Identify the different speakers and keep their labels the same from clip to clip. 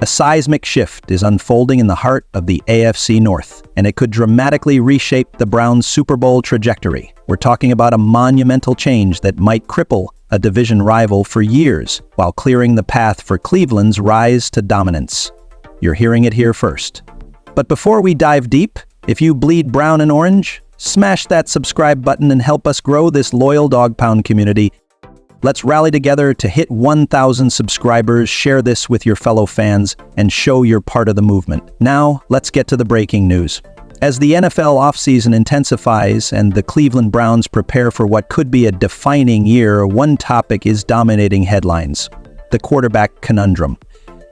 Speaker 1: A seismic shift is unfolding in the heart of the AFC North, and it could dramatically reshape the Browns' Super Bowl trajectory. We're talking about a monumental change that might cripple a division rival for years, while clearing the path for Cleveland's rise to dominance. You're hearing it here first. But before we dive deep, if you bleed brown and orange, smash that subscribe button and help us grow this loyal Dog Pound community. Let's rally together to hit 1,000 subscribers, share this with your fellow fans, and show you're part of the movement. Now, let's get to the breaking news. As the NFL offseason intensifies and the Cleveland Browns prepare for what could be a defining year, one topic is dominating headlines: the quarterback conundrum.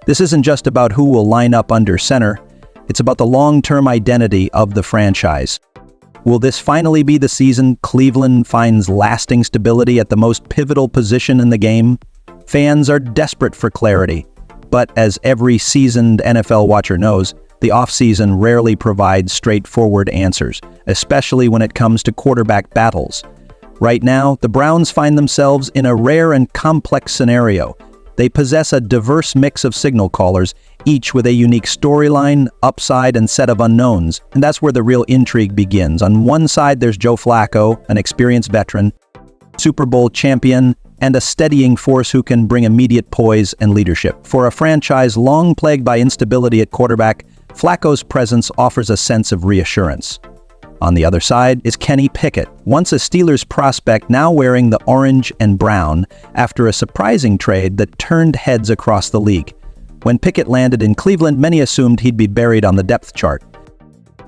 Speaker 1: This isn't just about who will line up under center, it's about the long-term identity of the franchise. Will this finally be the season Cleveland finds lasting stability at the most pivotal position in the game? Fans are desperate for clarity, but as every seasoned NFL watcher knows, the offseason rarely provides straightforward answers, especially when it comes to quarterback battles. Right now, the Browns find themselves in a rare and complex scenario. They possess a diverse mix of signal callers, each with a unique storyline, upside, and set of unknowns. And that's where the real intrigue begins. On one side, there's Joe Flacco, an experienced veteran, Super Bowl champion, and a steadying force who can bring immediate poise and leadership. For a franchise long plagued by instability at quarterback, Flacco's presence offers a sense of reassurance. On the other side is Kenny Pickett, once a Steelers prospect, now wearing the orange and brown after a surprising trade that turned heads across the league. When Pickett landed in Cleveland, many assumed he'd be buried on the depth chart.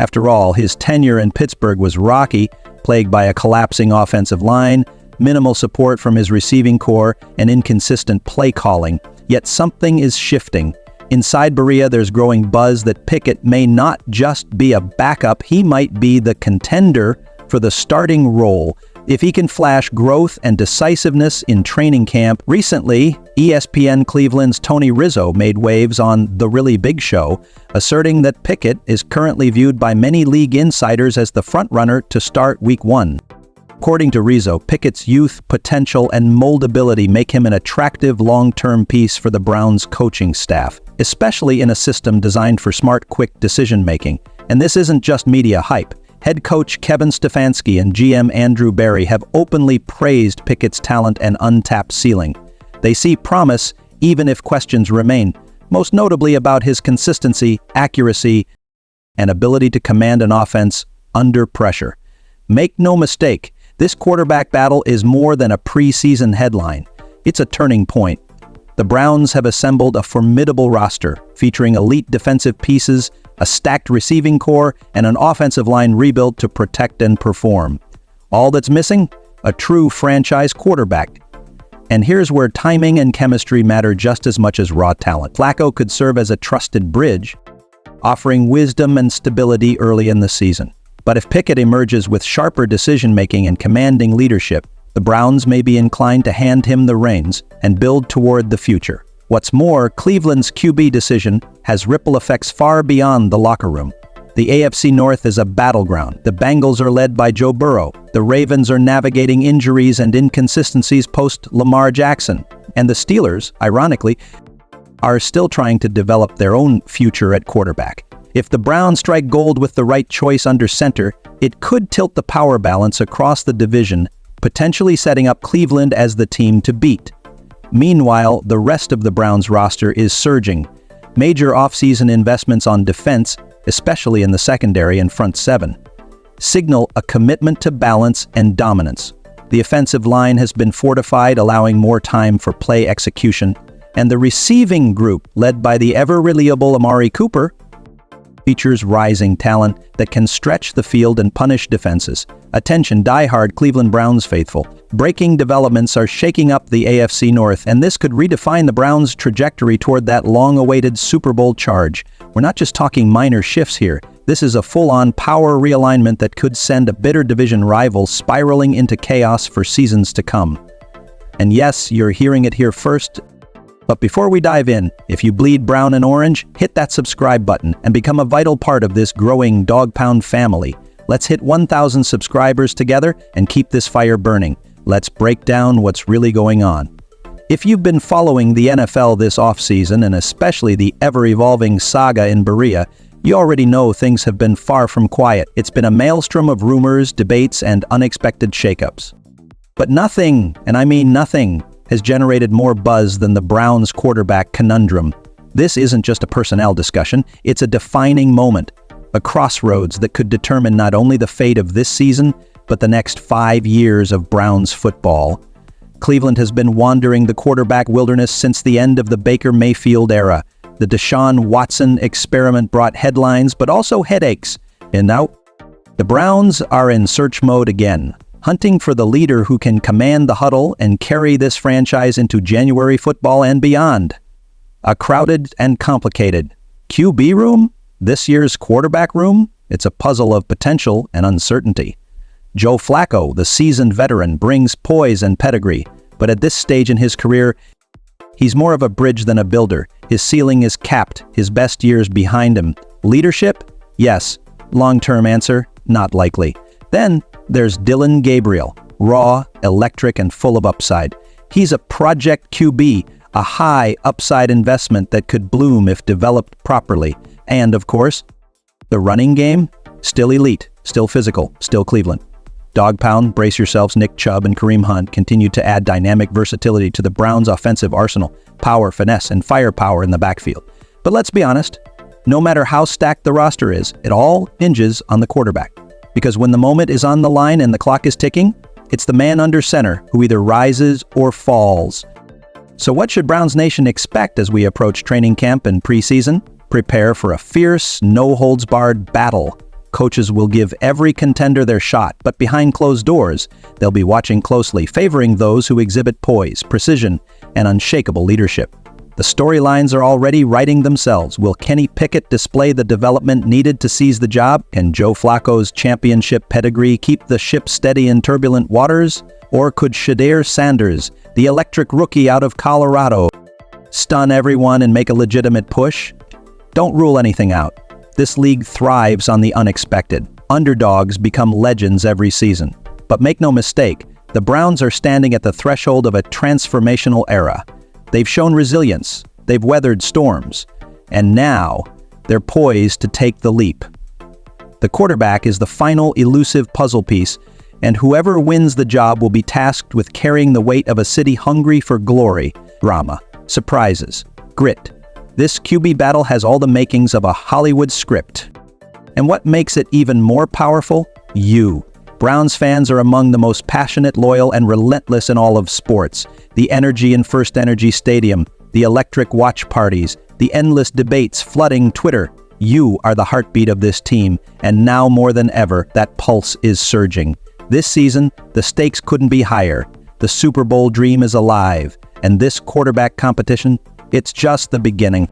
Speaker 1: After all, his tenure in Pittsburgh was rocky, plagued by a collapsing offensive line, minimal support from his receiving core, and inconsistent play calling. Yet something is shifting. Inside Berea, there's growing buzz that Pickett may not just be a backup, he might be the contender for the starting role if he can flash growth and decisiveness in training camp. Recently, ESPN Cleveland's Tony Rizzo made waves on The Really Big Show, asserting that Pickett is currently viewed by many league insiders as the frontrunner to start Week 1. According to Rizzo, Pickett's youth, potential, and moldability make him an attractive long-term piece for the Browns' coaching staff, especially in a system designed for smart, quick decision-making. And this isn't just media hype. Head coach Kevin Stefanski and GM Andrew Berry have openly praised Pickett's talent and untapped ceiling. They see promise even if questions remain, most notably about his consistency, accuracy, and ability to command an offense under pressure. Make no mistake, this quarterback battle is more than a preseason headline. It's a turning point. The Browns have assembled a formidable roster, featuring elite defensive pieces, a stacked receiving core, and an offensive line rebuilt to protect and perform. All that's missing? A true franchise quarterback. And here's where timing and chemistry matter just as much as raw talent. Flacco could serve as a trusted bridge, offering wisdom and stability early in the season. But if Pickett emerges with sharper decision-making and commanding leadership, the Browns may be inclined to hand him the reins and build toward the future. What's more, Cleveland's QB decision has ripple effects far beyond the locker room. The AFC North is a battleground. The Bengals are led by Joe Burrow. The Ravens are navigating injuries and inconsistencies post-Lamar Jackson. And the Steelers, ironically, are still trying to develop their own future at quarterback. If the Browns strike gold with the right choice under center, it could tilt the power balance across the division, potentially setting up Cleveland as the team to beat. Meanwhile, the rest of the Browns roster is surging. Major offseason investments on defense, especially in the secondary and front seven, signal a commitment to balance and dominance. The offensive line has been fortified, allowing more time for play execution, and the receiving group, led by the ever-reliable Amari Cooper, features rising talent that can stretch the field and punish defenses. Attention, die-hard Cleveland Browns faithful. Breaking developments are shaking up the AFC North, and this could redefine the Browns' trajectory toward that long-awaited Super Bowl charge. We're not just talking minor shifts here. This is a full-on power realignment that could send a bitter division rival spiraling into chaos for seasons to come. And yes, you're hearing it here first. But before we dive in, if you bleed brown and orange, hit that subscribe button and become a vital part of this growing Dog Pound family. Let's hit 1,000 subscribers together and keep this fire burning. Let's break down what's really going on. If you've been following the NFL this offseason, and especially the ever-evolving saga in Berea, you already know things have been far from quiet. It's been a maelstrom of rumors, debates, and unexpected shakeups. But nothing, and I mean nothing, has generated more buzz than the Browns quarterback conundrum. This isn't just a personnel discussion, it's a defining moment, a crossroads that could determine not only the fate of this season, but the next 5 years of Browns football. Cleveland has been wandering the quarterback wilderness since the end of the Baker Mayfield era. The Deshaun Watson experiment brought headlines, but also headaches. And now, the Browns are in search mode again, hunting for the leader who can command the huddle and carry this franchise into January football and beyond. A crowded and complicated QB room? This year's quarterback room? It's a puzzle of potential and uncertainty. Joe Flacco, the seasoned veteran, brings poise and pedigree, but at this stage in his career, he's more of a bridge than a builder. His ceiling is capped, his best years behind him. Leadership? Yes. Long-term answer? Not likely. Then there's Dillon Gabriel, raw, electric, and full of upside. He's a project QB, a high upside investment that could bloom if developed properly. And, of course, the running game? Still elite, still physical, still Cleveland. Dog pound, brace yourselves, Nick Chubb and Kareem Hunt continue to add dynamic versatility to the Browns' offensive arsenal, power, finesse, and firepower in the backfield. But let's be honest, no matter how stacked the roster is, it all hinges on the quarterback. Because when the moment is on the line and the clock is ticking, it's the man under center who either rises or falls. So what should Browns Nation expect as we approach training camp and preseason? Prepare for a fierce, no-holds-barred battle. Coaches will give every contender their shot, but behind closed doors, they'll be watching closely, favoring those who exhibit poise, precision, and unshakable leadership. The storylines are already writing themselves. Will Kenny Pickett display the development needed to seize the job? Can Joe Flacco's championship pedigree keep the ship steady in turbulent waters? Or could Shedeur Sanders, the electric rookie out of Colorado, stun everyone and make a legitimate push? Don't rule anything out. This league thrives on the unexpected. Underdogs become legends every season. But make no mistake, the Browns are standing at the threshold of a transformational era. They've shown resilience, they've weathered storms, and now they're poised to take the leap. The quarterback is the final elusive puzzle piece, and whoever wins the job will be tasked with carrying the weight of a city hungry for glory, drama, surprises, grit. This QB battle has all the makings of a Hollywood script. And what makes it even more powerful? You. Browns fans are among the most passionate, loyal, and relentless in all of sports. The energy in First Energy Stadium, the electric watch parties, the endless debates flooding Twitter. You are the heartbeat of this team, and now more than ever, that pulse is surging. This season, the stakes couldn't be higher. The Super Bowl dream is alive, and this quarterback competition, it's just the beginning.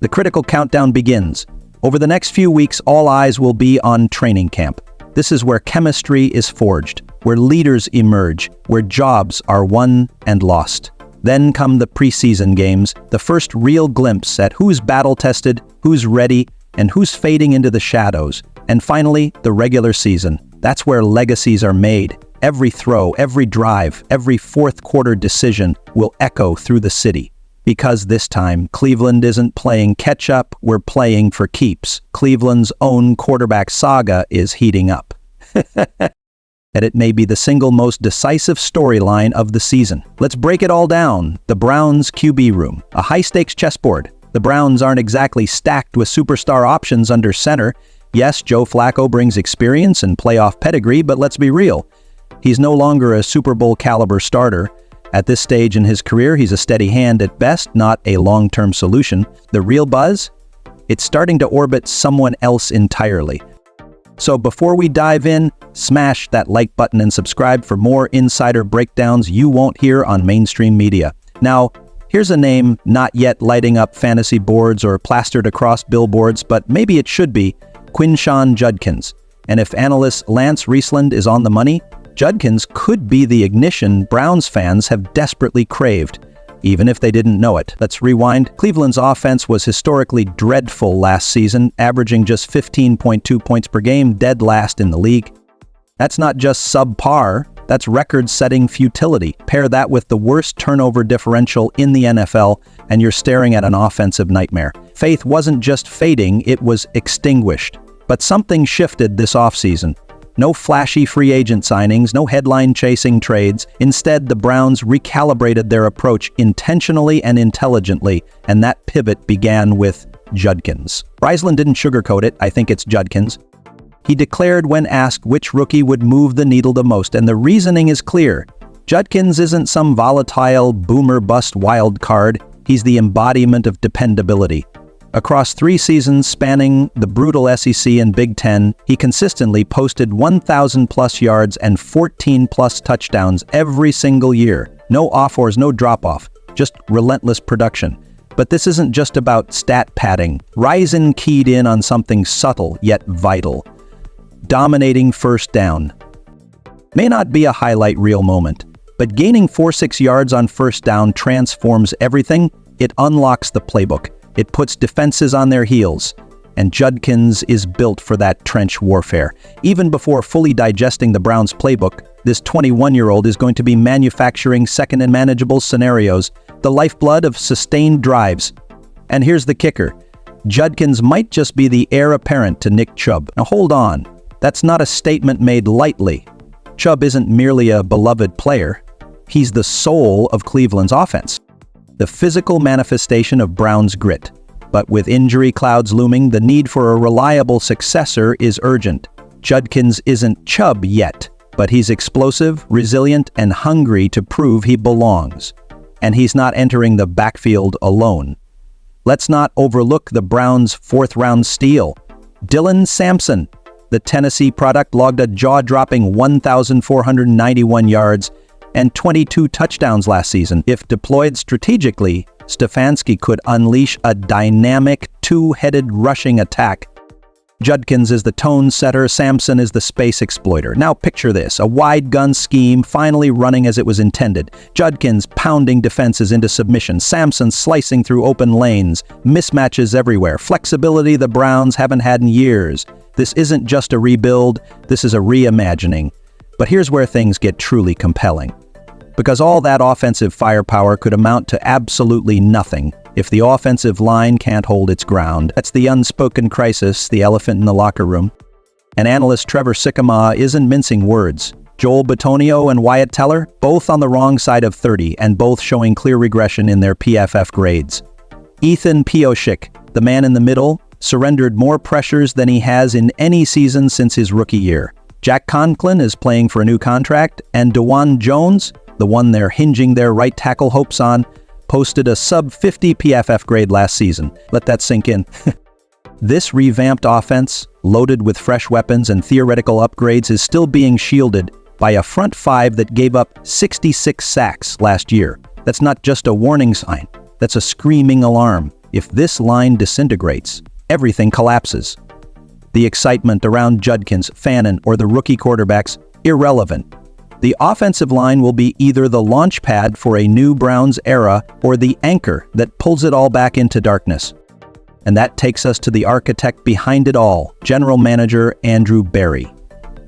Speaker 1: The critical countdown begins. Over the next few weeks, all eyes will be on training camp. This is where chemistry is forged, where leaders emerge, where jobs are won and lost. Then come the preseason games, the first real glimpse at who's battle-tested, who's ready, and who's fading into the shadows. And finally, the regular season. That's where legacies are made. Every throw, every drive, every fourth-quarter decision will echo through the city. Because this time, Cleveland isn't playing catch-up, we're playing for keeps. Cleveland's own quarterback saga is heating up. And it may be the single most decisive storyline of the season. Let's break it all down. The Browns' QB room, a high-stakes chessboard. The Browns aren't exactly stacked with superstar options under center. Yes, Joe Flacco brings experience and playoff pedigree, but let's be real. He's no longer a Super Bowl caliber starter. At this stage in his career, he's a steady hand at best, not a long-term solution. The real buzz? It's starting to orbit someone else entirely. So before we dive in, smash that like button and subscribe for more insider breakdowns you won't hear on mainstream media. Now, here's a name not yet lighting up fantasy boards or plastered across billboards, but maybe it should be: Quinshon Judkins. And if analyst Lance Riesland is on the money, Judkins could be the ignition Browns fans have desperately craved, even if they didn't know it. Let's rewind. Cleveland's offense was historically dreadful last season, averaging just 15.2 points per game, dead last in the league. That's not just subpar, That's record-setting futility. Pair that with the worst turnover differential in the NFL, and you're staring at an offensive nightmare. Faith wasn't just fading, it was extinguished. But something shifted this offseason. No flashy free agent signings, no headline-chasing trades. Instead, the Browns recalibrated their approach intentionally and intelligently, and that pivot began with Judkins. Breisland didn't sugarcoat it, I think it's Judkins. He declared when asked which rookie would move the needle the most, and the reasoning is clear. Judkins isn't some volatile, boomer-bust wild card. He's the embodiment of dependability. Across 3 seasons spanning the brutal SEC and Big Ten, he consistently posted 1,000-plus yards and 14-plus touchdowns every single year. No off-ors, no drop-off, just relentless production. But this isn't just about stat padding. Rison keyed in on something subtle yet vital. Dominating first down. May not be a highlight reel moment, but gaining 4-6 yards on first down transforms everything. It unlocks the playbook. It puts defenses on their heels, and Judkins is built for that trench warfare. Even before fully digesting the Browns' playbook, this 21-year-old is going to be manufacturing second and manageable scenarios, the lifeblood of sustained drives. And here's the kicker. Judkins might just be the heir apparent to Nick Chubb. Now hold on, that's not a statement made lightly. Chubb isn't merely a beloved player. He's the soul of Cleveland's offense. The physical manifestation of Brown's grit. But with injury clouds looming, the need for a reliable successor is urgent. Judkins isn't Chubb yet, but he's explosive, resilient, and hungry to prove he belongs. And he's not entering the backfield alone. Let's not overlook the Browns' 4th-round steal. Dylan Sampson, the Tennessee product, logged a jaw-dropping 1,491 yards and 22 touchdowns last season. If deployed strategically, Stefanski could unleash a dynamic, 2-headed rushing attack. Judkins is the tone setter, Sampson is the space exploiter. Now picture this, a wide gun scheme finally running as it was intended. Judkins pounding defenses into submission, Sampson slicing through open lanes, mismatches everywhere, flexibility the Browns haven't had in years. This isn't just a rebuild, this is a reimagining. But here's where things get truly compelling. Because all that offensive firepower could amount to absolutely nothing if the offensive line can't hold its ground. That's the unspoken crisis, the elephant in the locker room. And analyst Trevor Sycamore isn't mincing words. Joel Bitonio and Wyatt Teller, both on the wrong side of 30 and both showing clear regression in their PFF grades. Ethan Pioshik, the man in the middle, surrendered more pressures than he has in any season since his rookie year. Jack Conklin is playing for a new contract, and DeJuan Jones, the one they're hinging their right tackle hopes on, posted a sub-50 PFF grade last season. Let that sink in. This revamped offense, loaded with fresh weapons and theoretical upgrades, is still being shielded by a front 5 that gave up 66 sacks last year. That's not just a warning sign. That's a screaming alarm. If this line disintegrates, everything collapses. The excitement around Judkins, Fannin, or the rookie quarterbacks, irrelevant. The offensive line will be either the launch pad for a new Browns era or the anchor that pulls it all back into darkness. And that takes us to the architect behind it all, General Manager Andrew Berry.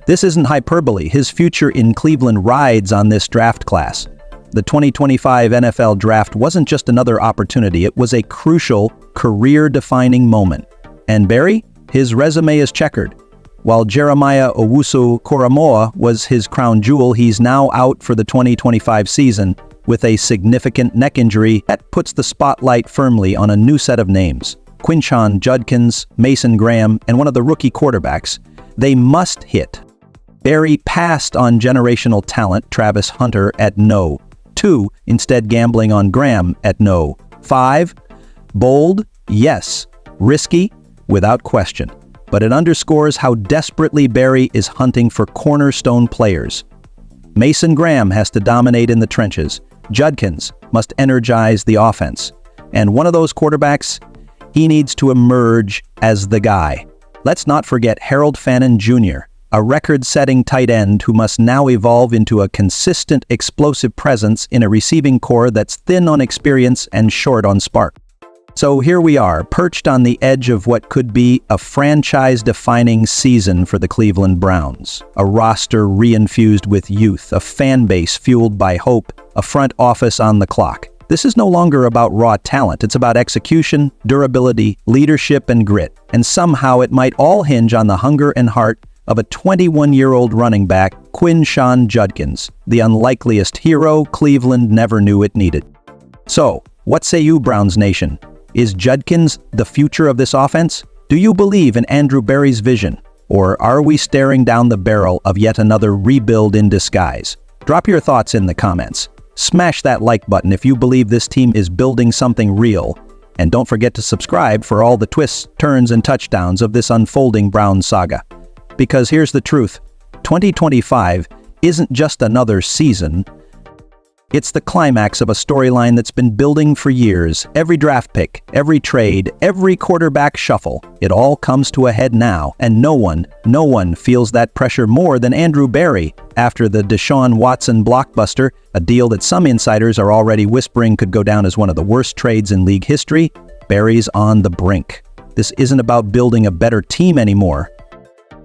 Speaker 1: This isn't hyperbole. His future in Cleveland rides on this draft class. The 2025 NFL Draft wasn't just another opportunity, it was a crucial, career-defining moment. And Berry? His resume is checkered. While Jeremiah Owusu-Koramoah was his crown jewel, he's now out for the 2025 season with a significant neck injury that puts the spotlight firmly on a new set of names. Quinshon Judkins, Mason Graham, and one of the rookie quarterbacks. They must hit. Berry passed on generational talent Travis Hunter at no. 2, instead gambling on Graham at no. 5, bold, yes. Risky, without question. But it underscores how desperately Berry is hunting for cornerstone players. Mason Graham has to dominate in the trenches. Judkins must energize the offense. And one of those quarterbacks, he needs to emerge as the guy. Let's not forget Harold Fannin Jr., a record-setting tight end who must now evolve into a consistent, explosive presence in a receiving core that's thin on experience and short on spark. So here we are, perched on the edge of what could be a franchise-defining season for the Cleveland Browns. A roster reinfused with youth, a fan base fueled by hope, a front office on the clock. This is no longer about raw talent. It's about execution, durability, leadership, and grit. And somehow it might all hinge on the hunger and heart of a 21-year-old running back, Quinshon Judkins, the unlikeliest hero Cleveland never knew it needed. So, what say you, Browns Nation? Is Judkins the future of this offense? Do you believe in Andrew Berry's vision? Or are we staring down the barrel of yet another rebuild in disguise? Drop your thoughts in the comments. Smash that like button if you believe this team is building something real. And don't forget to subscribe for all the twists, turns, and touchdowns of this unfolding Browns saga. Because here's the truth, 2025 isn't just another season. It's the climax of a storyline that's been building for years. Every draft pick, every trade, every quarterback shuffle, it all comes to a head now, and no one feels that pressure more than Andrew Berry after the Deshaun Watson blockbuster, a deal that some insiders are already whispering could go down as one of the worst trades in league history. Berry's on the brink. This isn't about building a better team anymore.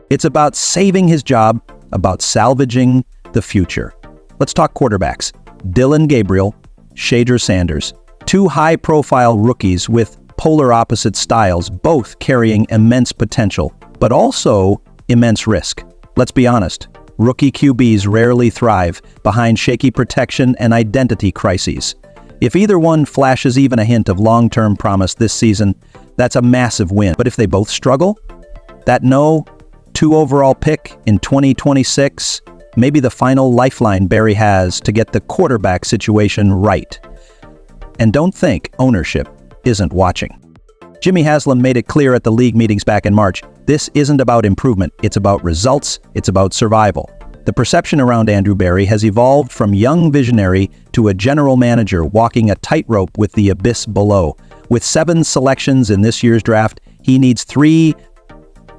Speaker 1: It's about saving his job, about salvaging the future. Let's talk quarterbacks. Dillon Gabriel, Shedeur Sanders, two high-profile rookies with polar opposite styles, both carrying immense potential, but also immense risk. Let's be honest, rookie QBs rarely thrive behind shaky protection and identity crises. If either one flashes even a hint of long-term promise this season, that's a massive win. But if they both struggle, that no 2 overall pick in 2026 maybe the final lifeline Berry has to get the quarterback situation right. And don't think ownership isn't watching. Jimmy Haslam made it clear at the league meetings back in March, this isn't about improvement, it's about results, it's about survival. The perception around Andrew Berry has evolved from young visionary to a general manager walking a tightrope with the abyss below. With 7 selections in this year's draft, he needs 3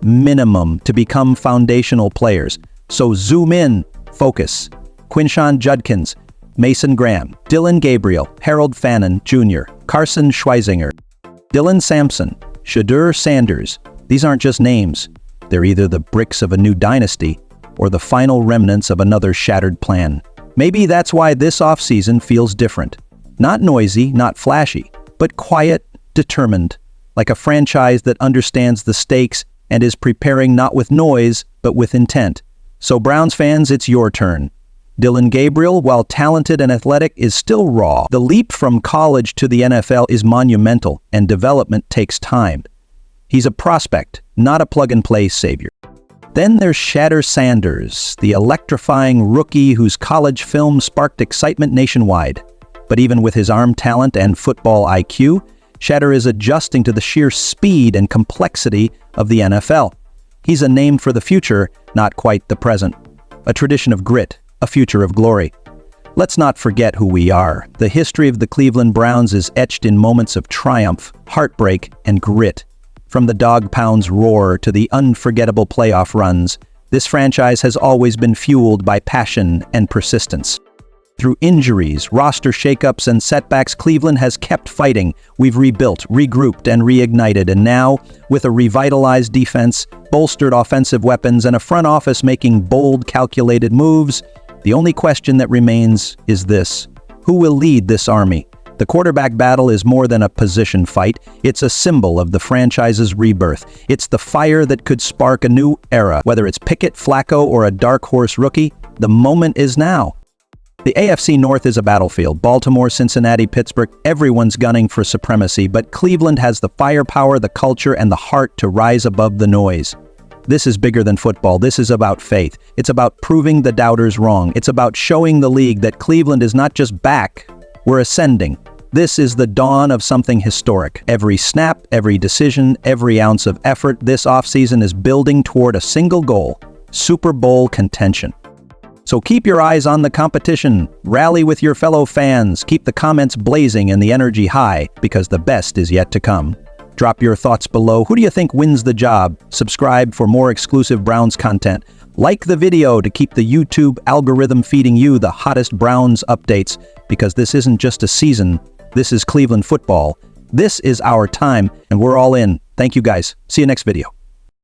Speaker 1: minimum to become foundational players. So zoom in, focus. Quinshon Judkins, Mason Graham, Dillon Gabriel, Harold Fannin Jr., Carson Schweizinger, Dylan Sampson, Shedeur Sanders. These aren't just names. They're either the bricks of a new dynasty or the final remnants of another shattered plan. Maybe that's why this offseason feels different. Not noisy, not flashy, but quiet, determined, like a franchise that understands the stakes and is preparing not with noise, but with intent. So Browns fans, it's your turn. Dillon Gabriel, while talented and athletic, is still raw. The leap from college to the NFL is monumental, and development takes time. He's a prospect, not a plug-and-play savior. Then there's Shedeur Sanders, the electrifying rookie whose college film sparked excitement nationwide. But even with his arm talent and football IQ, Shedeur is adjusting to the sheer speed and complexity of the NFL. He's a name for the future, not quite the present. A tradition of grit, a future of glory. Let's not forget who we are. The history of the Cleveland Browns is etched in moments of triumph, heartbreak, and grit. From the dog pound's roar to the unforgettable playoff runs, this franchise has always been fueled by passion and persistence. Through injuries, roster shakeups, and setbacks, Cleveland has kept fighting. We've rebuilt, regrouped, and reignited, and now, with a revitalized defense, bolstered offensive weapons, and a front office making bold, calculated moves, the only question that remains is this: who will lead this army? The quarterback battle is more than a position fight. It's a symbol of the franchise's rebirth. It's the fire that could spark a new era. Whether it's Pickett, Flacco, or a dark horse rookie, the moment is now. The AFC North is a battlefield. Baltimore, Cincinnati, Pittsburgh, everyone's gunning for supremacy, but Cleveland has the firepower, the culture, and the heart to rise above the noise. This is bigger than football. This is about faith. It's about proving the doubters wrong. It's about showing the league that Cleveland is not just back, we're ascending. This is the dawn of something historic. Every snap, every decision, every ounce of effort this offseason is building toward a single goal: Super Bowl contention. So keep your eyes on the competition, rally with your fellow fans, keep the comments blazing and the energy high, because the best is yet to come. Drop your thoughts below. Who do you think wins the job? Subscribe for more exclusive Browns content. Like the video to keep the YouTube algorithm feeding you the hottest Browns updates, because this isn't just a season, this is Cleveland football, This is our time, and we're all in. Thank you guys. See you next video.